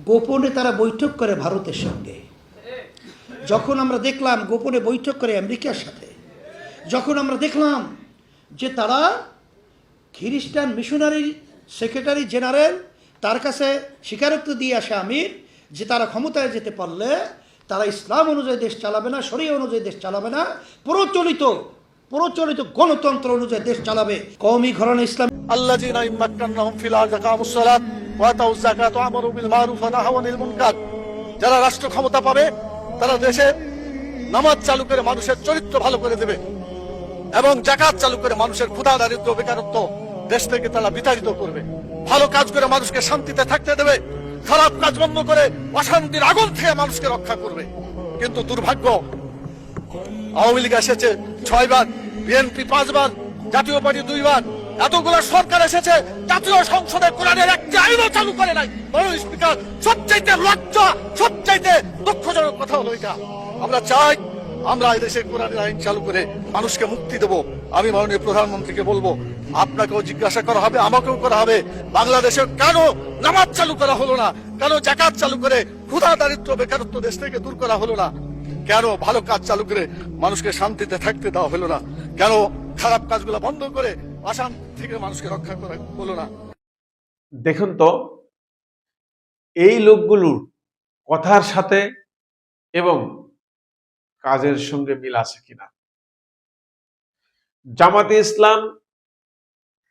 গোপনে তারা বৈঠক করে ভারতের সঙ্গে। যখন আমরা দেখলাম গোপনে বৈঠক করে আমেরিকার সাথে, যখন আমরা দেখলাম যে তারা খ্রিস্টান মিশনারি সেক্রেটারি জেনারেল তার কাছে স্বীকারোক্তি দিয়ে আসে আমির যে তারা ক্ষমতায় যেতে পারলে তারা ইসলাম অনুযায়ী দেশ চালাবে না, শরিয়া অনুযায়ী দেশ চালাবে না, প্রচলিত গণতন্ত্র অনুযায়ী দেশ চালাবে, কওমি ঘরানা ইসলাম। আল্লাযীনা ইম্মাক্কানাহুম ফিল আরদি আকামুস সালাত ওয়া আতাউয যাকাত ওয়া আমারু বিল মারুফ ওয়া নাহাউ আনিল মুনকার। যারা রাষ্ট্র ক্ষমতা পাবে তারা দেশে নামাজ চালু করে মানুষের চরিত্র ভালো করে দেবে এবং যাকাত চালু করে মানুষের ক্ষুধা দারিদ্র্য বেকারত্ব দেশ থেকে তারা বিতাড়িত করবে। ভালো কাজ করে মানুষকে শান্তিতে থাকতে দেবে, খারাপ কাজ বন্ধ করে অশান্তির আগুন থেকে মানুষকে রক্ষা করবে। কিন্তু দুর্ভাগ্য, আওয়ামী লীগ এসেছে 6 বার, বিএনপি 5 বার, জাতীয় পার্টি 2 বার, এতগুলো সরকার এসেছে, জাতীয় সংসদে কোরআনের একটি আইনও চালু করে নাই। মাননীয় স্পিকার, সবচাইতে লজ্জা, সবচাইতে দুঃখজনক কথা হলো এটা। আমরা চাই আমরা এই দেশে কোরআনের আইন চালু করে মানুষকে মুক্তি দেব। আমি মাননীয় প্রধানমন্ত্রীকে বলবো, আপনাকেও জিজ্ঞাসা করা হবে, আমাকেও করা হবে, বাংলাদেশে কেন নামাজ চালু করা হলো না, কেন যাকাত চালু করে ক্ষুধা দারিদ্র্য বেকারত্ব দেশ থেকে দূর করা হলো না, কেন ভালো কাজ চালু করে মানুষকে শান্তিতে থাকতে দেওয়া হলো না, কেন খারাপ কাজগুলো বন্ধ করে অশান্তি থেকে মানুষকে রক্ষা করা হলো না। দেখুন তো এই লোকগুলোর কথার সাথে এবং কাজের সঙ্গে মিল আছে কিনা। জামাতে ইসলাম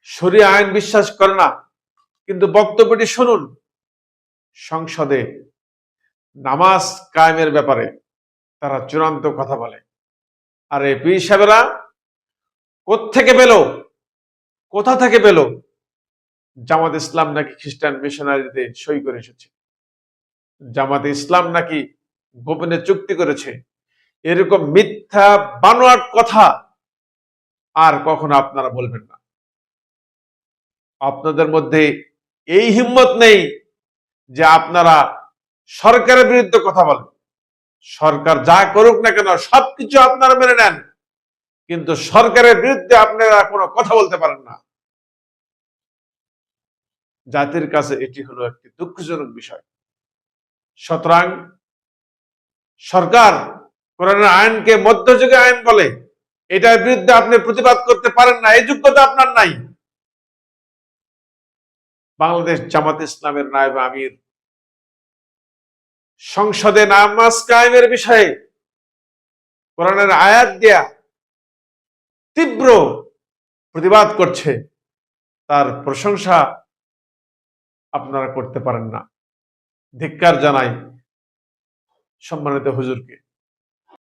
শরিয়া আইন বিশ্বাস করে না, কিন্তু বক্তব্যটি শুনুন। সংসদে নামাজ কায়েমের ব্যাপারে তারা চূড়ান্ত কথা বলে। আর এই পীর সাহেবেরা কোথা থেকে পেল জামাত ইসলাম নাকি খ্রিস্টান মিশনারিতে সই করে এসেছে, জামাতে ইসলাম নাকি গোপনে চুক্তি করেছে, এরকম মিথ্যা বানোয়াট কথা আর কখনো আপনারা বলবেন না। আপনাদের মধ্যে এই হিম্মত নেই যে আপনারা সরকারের বিরুদ্ধে কথা বলেন। সরকার যা করুক না কেন সবকিছু আপনারা মেনে নেন, কিন্তু সরকারের বিরুদ্ধে আপনারা কোনো কথা বলতে পারেন না। জাতির কাছে এটি হলো একটি দুঃখজনক বিষয়। সুতরাং সরকার কোরআনের আইনকে মধ্যযুগের আইন বলে, এটার বিরুদ্ধে আপনি প্রতিবাদ করতে পারেন না, এই যোগ্যতা আপনার নাই। বাংলাদেশ জামাত ইসলামের নায়েব আমির সংসদে নামাজ কায়েমের বিষয়ে কোরআনের আয়াত দেয়া তীব্র প্রতিবাদ করছে, তার প্রশংসা আপনারা করতে পারেন না। ধিক্কার জানাই সম্মানিত হুজুরকে।